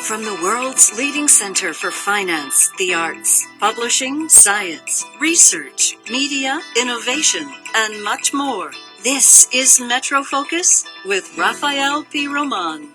From the world's leading center for finance, the arts, publishing, science, research, media, innovation, and much more, this is Metrofocus with Raphael P. Roman.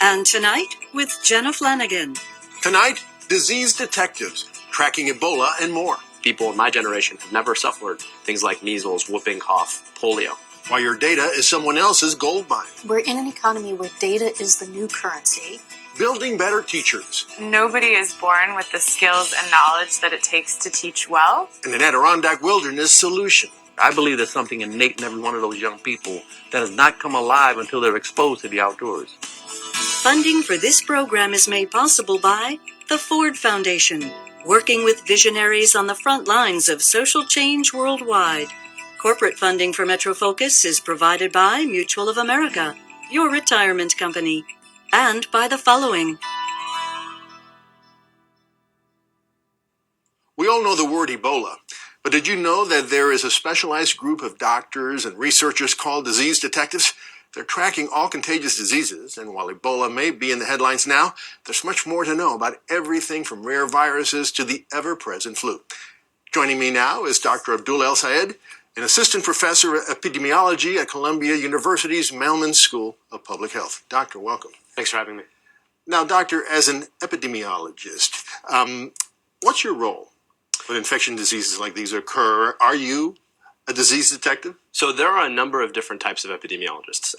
And tonight, with Jenna Flanagan. Tonight, disease detectives, tracking Ebola and more. People in my generation have never suffered things like measles, whooping cough, polio. While your data is someone else's gold mine. We're in an economy where data is the new currency. Building better teachers. Nobody is born with the skills and knowledge that it takes to teach well. And an Adirondack wilderness solution. I believe there's something innate in every one of those young people that has not come alive until they're exposed to the outdoors. Funding for this program is made possible by the Ford Foundation, working with visionaries on the front lines of social change worldwide. Corporate funding for Metrofocus is provided by Mutual of America, your retirement company, and by the following. We all know the word Ebola, but did you know that there is a specialized group of doctors and researchers called disease detectives? They're tracking all contagious diseases, and while Ebola may be in the headlines now, there's much more to know about everything from rare viruses to the ever-present flu. Joining me now is Dr. Abdul El Sayed, an assistant professor of epidemiology at Columbia University's Mailman School of Public Health. Doctor, welcome. Thanks for having me. Now, doctor, as an epidemiologist, what's your role when infection diseases like these occur? Are you a disease detective? So there are a number of different types of epidemiologists.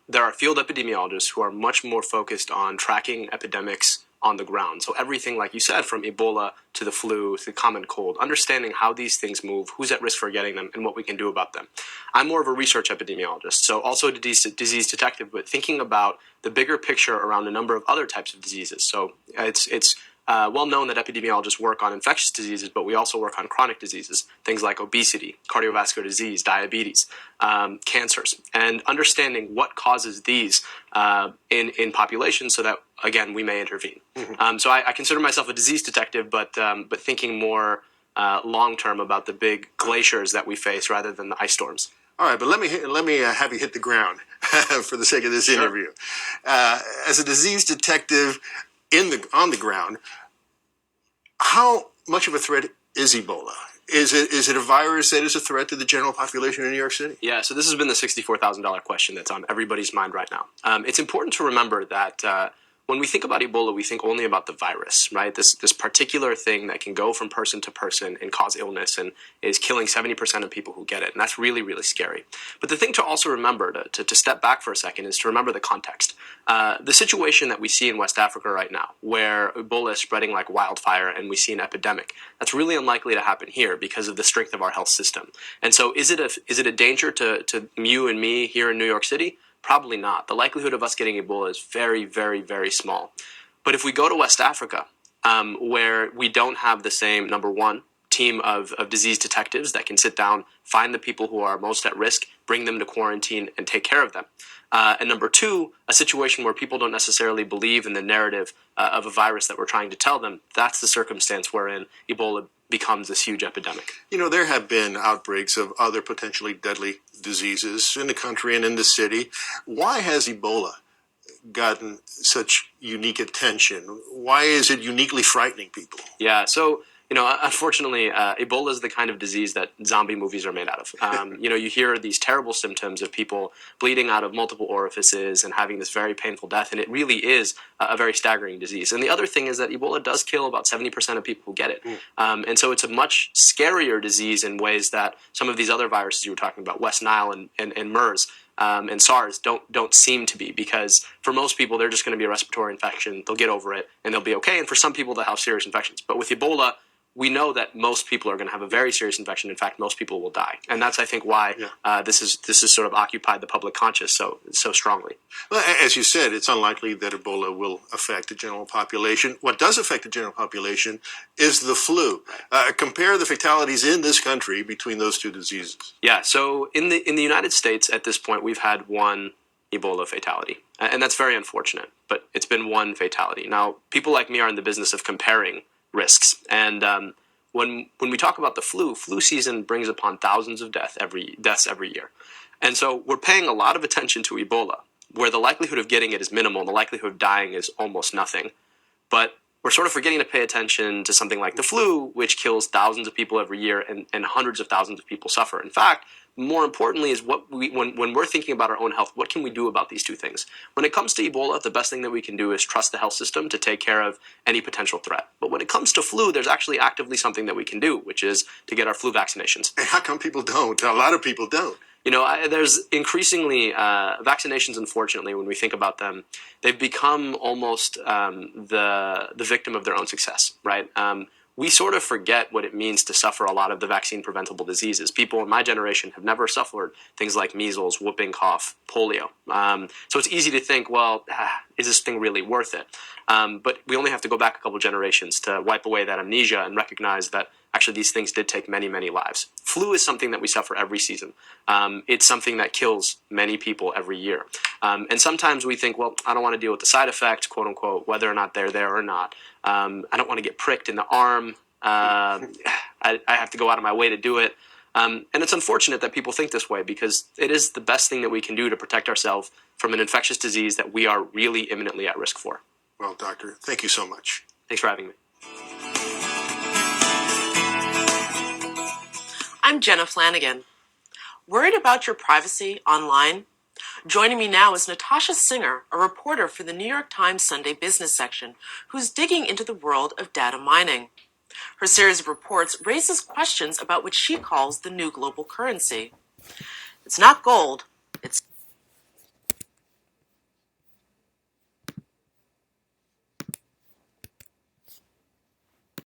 There are field epidemiologists who are much more focused on tracking epidemics on the ground. So everything, like you said, from Ebola to the flu to the common cold, understanding how these things move, who's at risk for getting them, and what we can do about them. I'm more of a research epidemiologist, so also a disease detective, but thinking about the bigger picture around a number of other types of diseases. So it's well known that epidemiologists work on infectious diseases, but we also work on chronic diseases, things like obesity, cardiovascular disease, diabetes, cancers, and understanding what causes these in populations so that, again, we may intervene. Mm-hmm. So I consider myself a disease detective, but thinking more long-term about the big glaciers that we face rather than the ice storms. All right, but let me have you hit the ground for the sake of this interview. As a disease detective on the ground, how much of a threat is Ebola? Is it a virus that is a threat to the general population in New York City? Yeah, so this has been the $64,000 question that's on everybody's mind right now. It's important to remember that when we think about Ebola, we think only about the virus, right? This particular thing that can go from person to person and cause illness and is killing 70% of people who get it. And that's really, really scary. But the thing to also remember, to step back for a second, is to remember the context. The situation that we see in West Africa right now, where Ebola is spreading like wildfire and we see an epidemic, that's really unlikely to happen here because of the strength of our health system. And so is it a danger to you and me here in New York City? Probably not. The likelihood of us getting Ebola is very, very, very small. But if we go to West Africa, where we don't have the same, number one, team of disease detectives that can sit down, find the people who are most at risk, bring them to quarantine, and take care of them. And number two, a situation where people don't necessarily believe in the narrative of a virus that we're trying to tell them, that's the circumstance wherein Ebola becomes this huge epidemic. You know, there have been outbreaks of other potentially deadly diseases in the country and in the city. Why has Ebola gotten such unique attention? Why is it uniquely frightening people? Yeah, so unfortunately, Ebola is the kind of disease that zombie movies are made out of. You hear these terrible symptoms of people bleeding out of multiple orifices and having this very painful death, and it really is a very staggering disease. And the other thing is that Ebola does kill about 70% of people who get it. And so it's a much scarier disease in ways that some of these other viruses you were talking about, West Nile and MERS, and SARS don't seem to be, because for most people, they're just going to be a respiratory infection. They'll get over it, and they'll be okay. And for some people, they'll have serious infections. But with Ebola, we know that most people are going to have a very serious infection. In fact, most people will die, and that's, I think, why this has sort of occupied the public conscious so strongly. Well, as you said, it's unlikely that Ebola will affect the general population. What does affect the general population is the flu. Compare the fatalities in this country between those two diseases. Yeah. So in the United States, at this point, we've had one Ebola fatality, and that's very unfortunate. But it's been one fatality. Now, people like me are in the business of comparing risks, and when we talk about the flu season brings upon thousands of deaths every year, and so we're paying a lot of attention to Ebola, where the likelihood of getting it is minimal and the likelihood of dying is almost nothing. But we're sort of forgetting to pay attention to something like the flu, which kills thousands of people every year and hundreds of thousands of people suffer. In fact, more importantly is when we're thinking about our own health, what can we do about these two things? When it comes to Ebola, the best thing that we can do is trust the health system to take care of any potential threat. But when it comes to flu, there's actually actively something that we can do, which is to get our flu vaccinations. And how come people don't? A lot of people don't. There's increasingly vaccinations. Unfortunately, when we think about them, they've become almost the victim of their own success, right? We sort of forget what it means to suffer a lot of the vaccine-preventable diseases. People in my generation have never suffered things like measles, whooping cough, polio. So it's easy to think, well, is this thing really worth it? But we only have to go back a couple generations to wipe away that amnesia and recognize that actually these things did take many, many lives. Flu is something that we suffer every season. It's something that kills many people every year. And sometimes we think, well, I don't want to deal with the side effects, quote unquote, whether or not they're there or not. I don't want to get pricked in the arm. I have to go out of my way to do it. And it's unfortunate that people think this way because it is the best thing that we can do to protect ourselves from an infectious disease that we are really imminently at risk for. Well, doctor, thank you so much. Thanks for having me. I'm Jenna Flanagan. Worried about your privacy online? Joining me now is Natasha Singer, a reporter for the New York Times Sunday Business section, who's digging into the world of data mining. Her series of reports raises questions about what she calls the new global currency. It's not gold,